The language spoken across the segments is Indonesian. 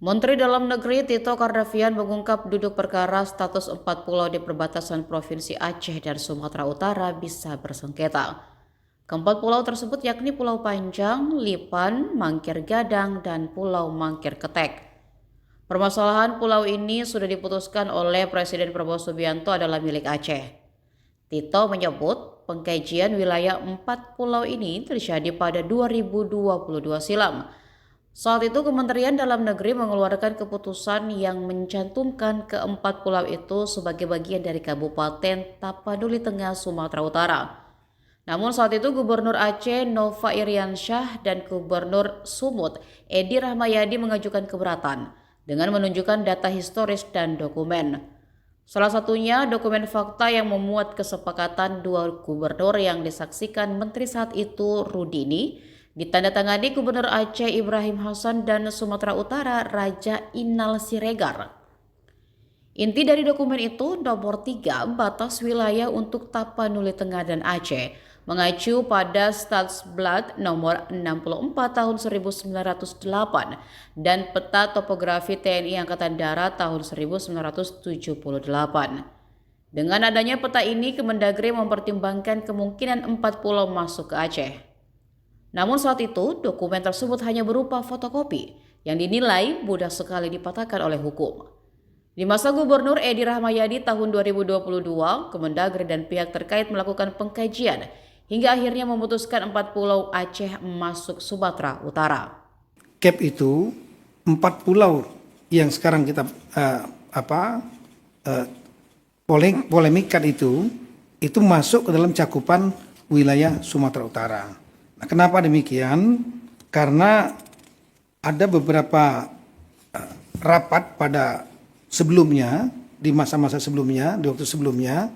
Menteri Dalam Negeri Tito Karnavian mengungkap duduk perkara status 4 pulau di perbatasan Provinsi Aceh dan Sumatera Utara bisa bersengketa. Keempat pulau tersebut yakni Pulau Panjang, Lipan, Mangkir Gadang, dan Pulau Mangkir Ketek. Permasalahan pulau ini sudah diputuskan oleh Presiden Prabowo Subianto adalah milik Aceh. Tito menyebut pengkajian wilayah 4 pulau ini terjadi pada 2022 silam. Saat itu Kementerian Dalam Negeri mengeluarkan keputusan yang mencantumkan keempat pulau itu sebagai bagian dari Kabupaten Tapanuli Tengah, Sumatera Utara. Namun saat itu Gubernur Aceh Nova Iriansyah dan Gubernur Sumut Edi Rahmayadi mengajukan keberatan dengan menunjukkan data historis dan dokumen. Salah satunya dokumen fakta yang memuat kesepakatan dua gubernur yang disaksikan Menteri saat itu Rudini, ditandatangani Gubernur Aceh Ibrahim Hasan dan Sumatera Utara Raja Inal Siregar. Inti dari dokumen itu nomor 3 batas wilayah untuk Tapanuli Tengah dan Aceh mengacu pada Stadsblad nomor 64 tahun 1908 dan peta topografi TNI Angkatan Darat tahun 1978. Dengan adanya peta ini, Kemendagri mempertimbangkan kemungkinan 4 pulau masuk ke Aceh. Namun saat itu, dokumen tersebut hanya berupa fotokopi yang dinilai mudah sekali dipatahkan oleh hukum. Di masa Gubernur Edi Rahmayadi tahun 2022, Kemendagri dan pihak terkait melakukan pengkajian hingga akhirnya memutuskan 4 pulau Aceh masuk Sumatera Utara. CAP itu 4 pulau yang sekarang kita polemikkan itu masuk ke dalam cakupan wilayah Sumatera Utara. Nah, kenapa demikian? Karena ada beberapa rapat pada sebelumnya, di masa-masa sebelumnya, di waktu sebelumnya.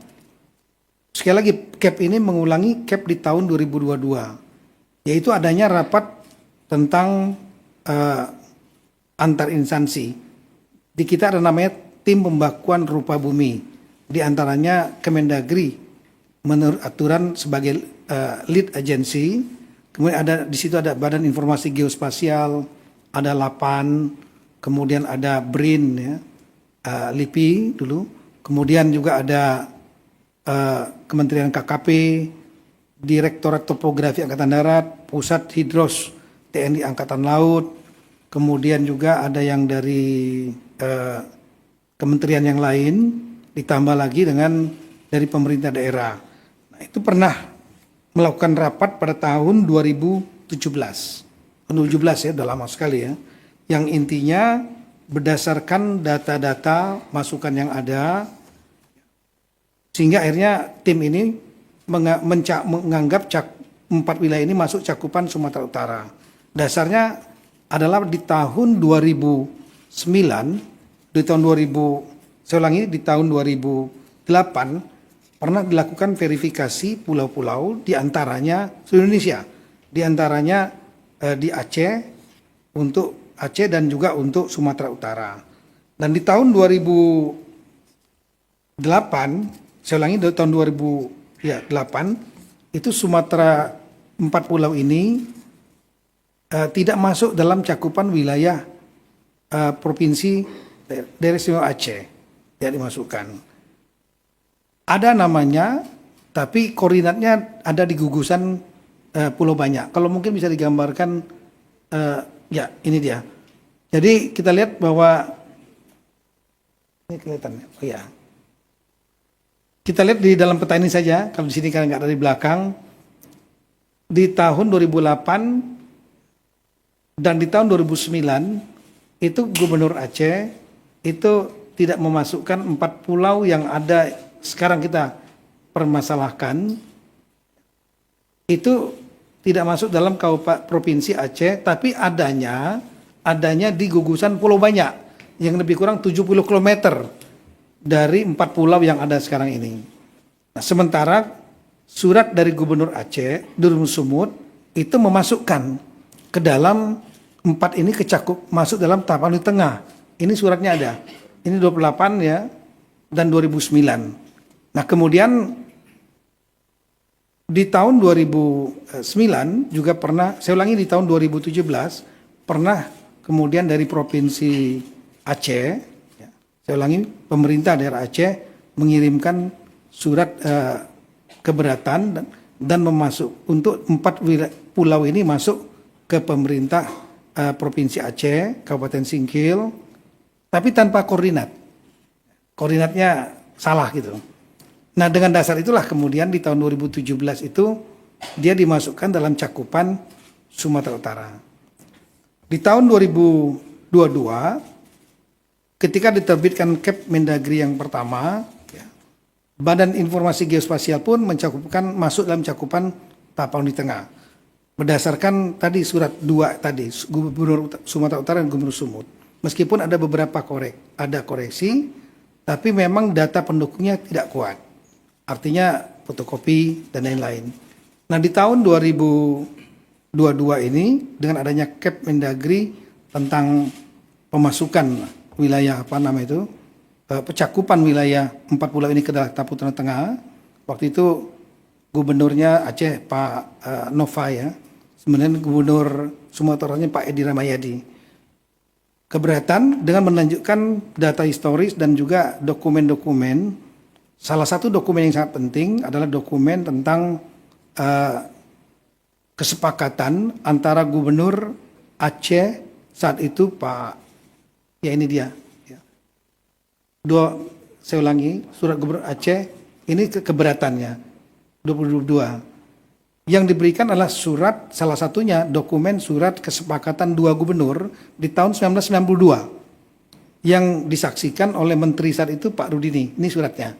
Sekali lagi, CAP ini mengulangi CAP di tahun 2022, yaitu adanya rapat tentang antar instansi. Di kita ada namanya Tim Pembakuan Rupa Bumi, di antaranya Kemendagri menurut aturan sebagai lead agency. Kemudian ada di situ ada Badan Informasi Geospasial, ada LAPAN, kemudian ada BRIN, ya, LIPI dulu, kemudian juga ada Kementerian KKP, Direktorat Topografi Angkatan Darat, Pusat Hidros TNI Angkatan Laut, kemudian juga ada yang dari kementerian yang lain, ditambah lagi dengan dari pemerintah daerah. Nah, itu pernah melakukan rapat pada tahun 2017 ya, udah lama sekali ya, yang intinya berdasarkan data-data masukan yang ada, sehingga akhirnya tim ini menganggap 4 wilayah ini masuk cakupan Sumatera Utara. Dasarnya adalah di tahun 2009, di tahun 2008 pernah dilakukan verifikasi pulau-pulau di antaranya seluruh Indonesia, di antaranya di Aceh, untuk Aceh dan juga untuk Sumatera Utara. Dan di tahun 2008, saya ulangi, dari tahun 2008 itu Sumatera 4 pulau ini tidak masuk dalam cakupan wilayah provinsi daerah istimewa Aceh, tidak dimasukkan. Ada namanya, tapi koordinatnya ada di gugusan Pulau Banyak. Kalau mungkin bisa digambarkan, ya ini dia. Jadi kita lihat bahwa ini kelihatan, oh ya. Kita lihat di dalam peta ini saja. Kalau di sini kan nggak ada di belakang. Di tahun 2008 dan di tahun 2009 itu Gubernur Aceh itu tidak memasukkan 4 pulau yang ada sekarang kita permasalahkan, itu tidak masuk dalam Kabupaten Provinsi Aceh, tapi adanya di gugusan Pulau Banyak yang lebih kurang 70 km dari 4 pulau yang ada sekarang ini. Nah, sementara surat dari Gubernur Aceh, Durun Sumut, itu memasukkan ke dalam 4 ini masuk dalam Tapanuli Tengah. Ini suratnya ada. Ini 28 ya, dan 2009. Nah, kemudian di tahun 2009 juga pernah, saya ulangi, di tahun 2017 pernah kemudian dari Provinsi Aceh, ya, saya ulangi, pemerintah daerah Aceh mengirimkan surat keberatan dan memasuk untuk 4 pulau ini masuk ke pemerintah Provinsi Aceh, Kabupaten Singkil, tapi tanpa koordinat. Koordinatnya salah gitu. Nah, dengan dasar itulah kemudian di tahun 2017 itu dia dimasukkan dalam cakupan Sumatera Utara. Di tahun 2022 ketika diterbitkan Kep Mendagri yang pertama, ya, Badan Informasi Geospasial pun masuk dalam cakupan Tapanuli Tengah. Berdasarkan tadi surat 2 tadi, Gubernur Sumatera Utara dan Gubernur Sumut. Meskipun ada beberapa koreksi, tapi memang data pendukungnya tidak kuat. Artinya fotokopi dan lain-lain. Nah, di tahun 2022 ini dengan adanya Kep Mendagri tentang pemasukan wilayah cakupan wilayah 4 pulau ini ke Tapanuli Tengah. Waktu itu gubernurnya Aceh Pak Nova ya. Sebenarnya gubernur Sumatera Utara Pak Edi Ramayadi. Keberatan dengan menunjukkan data historis dan juga dokumen-dokumen. Salah satu dokumen yang sangat penting adalah dokumen tentang kesepakatan antara gubernur Aceh saat itu Pak, ya ini dia. Ya. Saya ulangi, surat Gubernur Aceh, ini keberatannya, 2022. Yang diberikan adalah surat, salah satunya dokumen surat kesepakatan 2 gubernur di tahun 1992. Yang disaksikan oleh Menteri saat itu Pak Rudini, ini suratnya.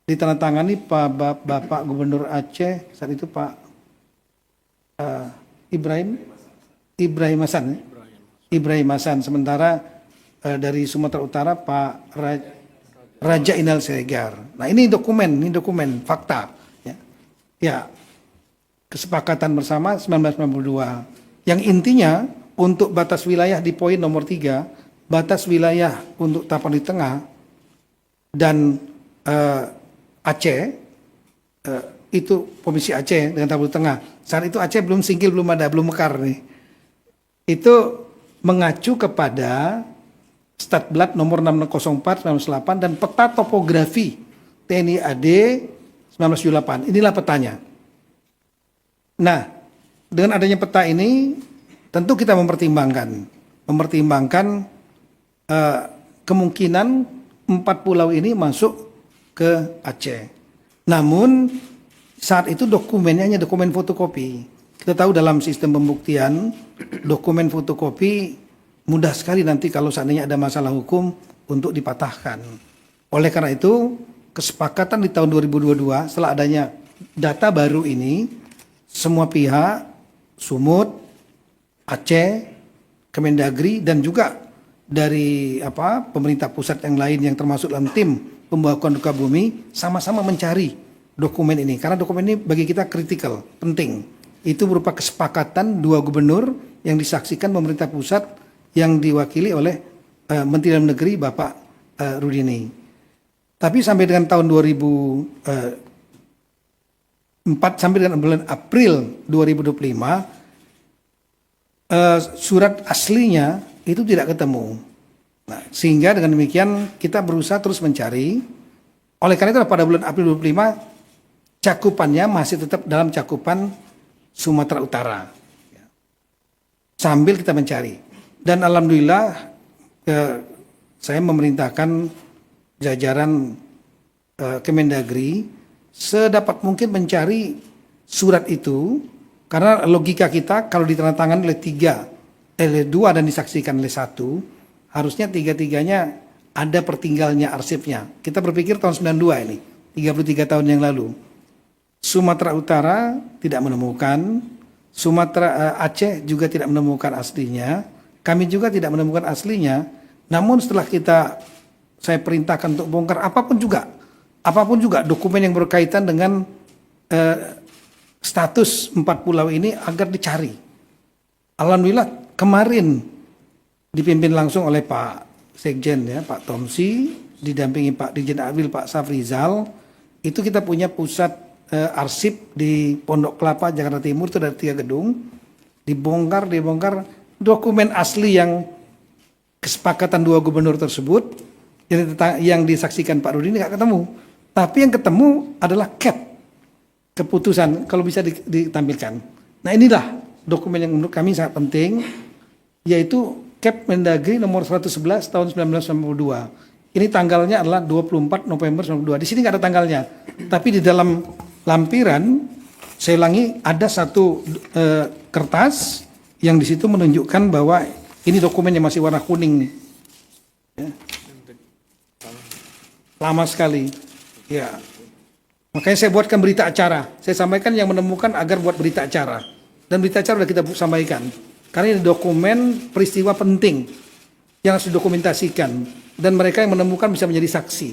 Ditandatangani Bapak Gubernur Aceh saat itu Pak Ibrahim Hasan. Sementara dari Sumatera Utara Pak Raja Inal Siregar. Nah, ini dokumen fakta. Ya, kesepakatan bersama 1992. Yang intinya untuk batas wilayah di poin nomor 3, batas wilayah untuk Tapanuli Tengah dan Aceh, itu Provinsi Aceh dengan Tapanuli Tengah. Saat itu Aceh belum Singkil, belum mekar nih. Itu mengacu kepada Statblad nomor 6604 1998 dan peta topografi TNI AD 1978. Inilah petanya. Nah, dengan adanya peta ini tentu kita mempertimbangkan kemungkinan 4 pulau ini masuk ke Aceh. Namun saat itu dokumennya hanya dokumen fotokopi. Kita tahu dalam sistem pembuktian dokumen fotokopi mudah sekali nanti kalau seandainya ada masalah hukum untuk dipatahkan. Oleh karena itu, kesepakatan di tahun 2022 setelah adanya data baru ini, semua pihak, Sumut, Aceh, Kemendagri dan juga dari pemerintah pusat yang lain yang termasuk dalam tim pembakuan duka bumi sama-sama mencari dokumen ini karena dokumen ini bagi kita kritikal, penting. Itu berupa kesepakatan 2 gubernur yang disaksikan pemerintah pusat yang diwakili oleh Menteri Dalam Negeri Bapak Rudini. Tapi sampai dengan tahun 2004 sampai dengan bulan April 2025 surat aslinya itu tidak ketemu. Nah, sehingga dengan demikian kita berusaha terus mencari. Oleh karena itu pada bulan April 2025 cakupannya masih tetap dalam cakupan Sumatera Utara. Sambil kita mencari. Dan alhamdulillah saya memerintahkan jajaran Kemendagri sedapat mungkin mencari surat itu karena logika kita kalau ditandatangani oleh 2 dan disaksikan oleh 1 harusnya 3-3-nya ada pertinggalnya arsipnya. Kita berpikir tahun 92 ini, 33 tahun yang lalu. Sumatera Utara tidak menemukan, Aceh juga tidak menemukan aslinya. Kami juga tidak menemukan aslinya, namun setelah saya perintahkan untuk bongkar apapun juga dokumen yang berkaitan dengan status 4 pulau ini agar dicari. Alhamdulillah kemarin dipimpin langsung oleh Pak Sekjen ya, Pak Tomsi, didampingi Pak Dirjen Awil Pak Safrizal. Itu kita punya pusat arsip di Pondok Kelapa Jakarta Timur itu ada 3 gedung, dibongkar dokumen asli yang kesepakatan dua gubernur tersebut yang disaksikan Pak Rudi ini nggak ketemu. Tapi yang ketemu adalah cap keputusan, kalau bisa ditampilkan. Nah inilah dokumen yang menurut kami sangat penting, yaitu Cap Mendagri nomor 111 tahun 1992. Ini tanggalnya adalah 24 November 1992. Di sini nggak ada tanggalnya, tapi di dalam lampiran, saya ulangi, ada satu kertas yang di situ menunjukkan bahwa ini dokumen yang masih warna kuning nih. Ya. Lama sekali. Ya. Makanya saya buatkan berita acara. Saya sampaikan yang menemukan agar buat berita acara. Dan berita acara sudah kita sampaikan. Karena ini dokumen peristiwa penting yang harus didokumentasikan. Dan mereka yang menemukan bisa menjadi saksi.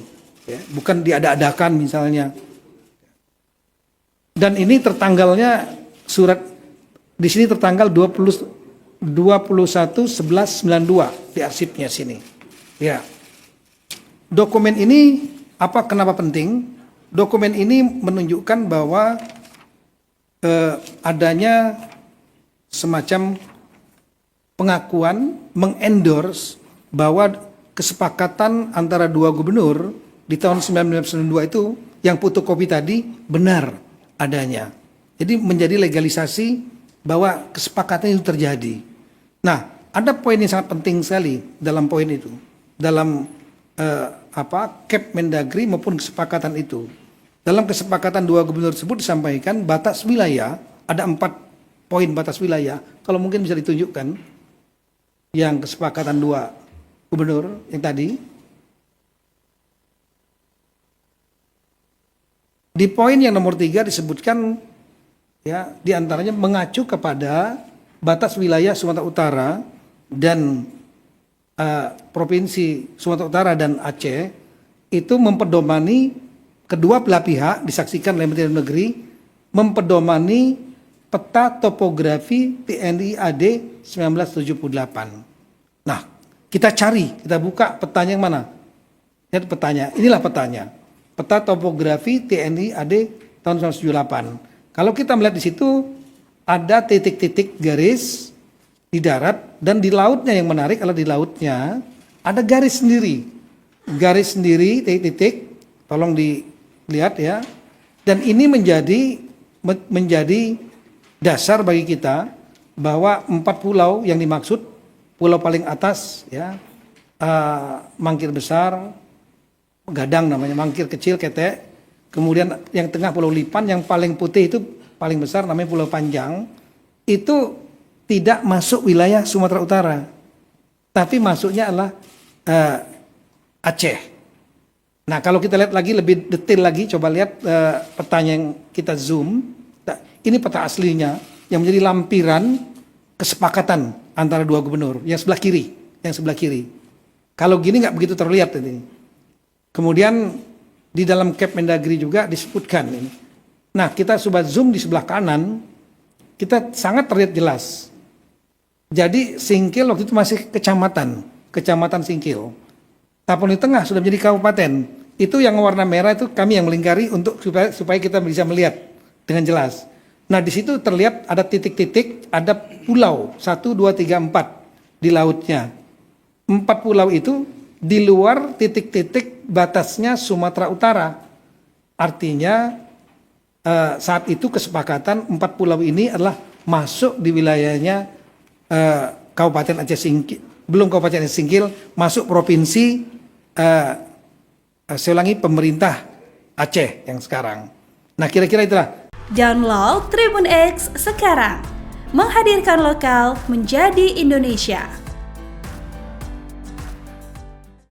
Ya. Bukan diada-adakan misalnya. Dan ini tertanggalnya surat di sini tertanggal 21/11/92 di arsipnya sini. Ya. Dokumen ini kenapa penting? Dokumen ini menunjukkan bahwa adanya semacam pengakuan, mengendorse bahwa kesepakatan antara dua gubernur di tahun 1992 itu yang fotokopi tadi benar adanya. Jadi menjadi legalisasi bahwa kesepakatan itu terjadi. Nah, ada poin yang sangat penting sekali dalam poin itu, dalam Cap Mendagri maupun kesepakatan itu. Dalam kesepakatan dua gubernur tersebut disampaikan batas wilayah, ada 4 poin batas wilayah. Kalau mungkin bisa ditunjukkan yang kesepakatan dua gubernur yang tadi. Di poin yang nomor 3 disebutkan ya diantaranya mengacu kepada batas wilayah Sumatera Utara dan Provinsi Sumatera Utara dan Aceh itu mempedomani kedua belah pihak disaksikan oleh Menteri Dalam Negeri mempedomani peta topografi TNI AD 1978. Nah, kita buka petanya yang mana? Lihat petanya, inilah petanya. Peta topografi TNI AD tahun 1978. Kalau kita melihat di situ ada titik-titik garis di darat dan di lautnya, yang menarik adalah di lautnya ada garis sendiri. Garis sendiri, titik-titik, tolong dilihat ya. Dan ini menjadi dasar bagi kita bahwa 4 pulau yang dimaksud, pulau paling atas ya, Mangkir Besar, Gadang namanya, Mangkir Kecil, Ketek, kemudian yang tengah Pulau Lipan, yang paling putih itu paling besar namanya Pulau Panjang, itu tidak masuk wilayah Sumatera Utara, tapi masuknya adalah Aceh. Nah, kalau kita lihat lagi lebih detail lagi, coba lihat petanya yang kita zoom. Nah, ini peta aslinya yang menjadi lampiran kesepakatan antara dua gubernur. Yang sebelah kiri. Kalau gini nggak begitu terlihat ini. Kemudian di dalam Cap Mendagri juga disebutkan ini. Nah, kita coba zoom di sebelah kanan, kita sangat terlihat jelas. Jadi Singkil waktu itu masih kecamatan Singkil. Tapon di tengah sudah menjadi kabupaten. Itu yang warna merah itu kami yang melingkari untuk supaya kita bisa melihat dengan jelas. Nah, di situ terlihat ada titik-titik, ada pulau 1, 2, 3, 4 di lautnya. 4 pulau itu di luar titik-titik batasnya Sumatera Utara. Artinya saat itu kesepakatan 4 pulau ini adalah masuk di wilayahnya Kabupaten Aceh Singkil, belum Kabupaten Aceh Singkil, masuk provinsi saya ulangi, pemerintah Aceh yang sekarang. Nah, kira-kira itulah. Download Tribun X sekarang, menghadirkan lokal menjadi Indonesia.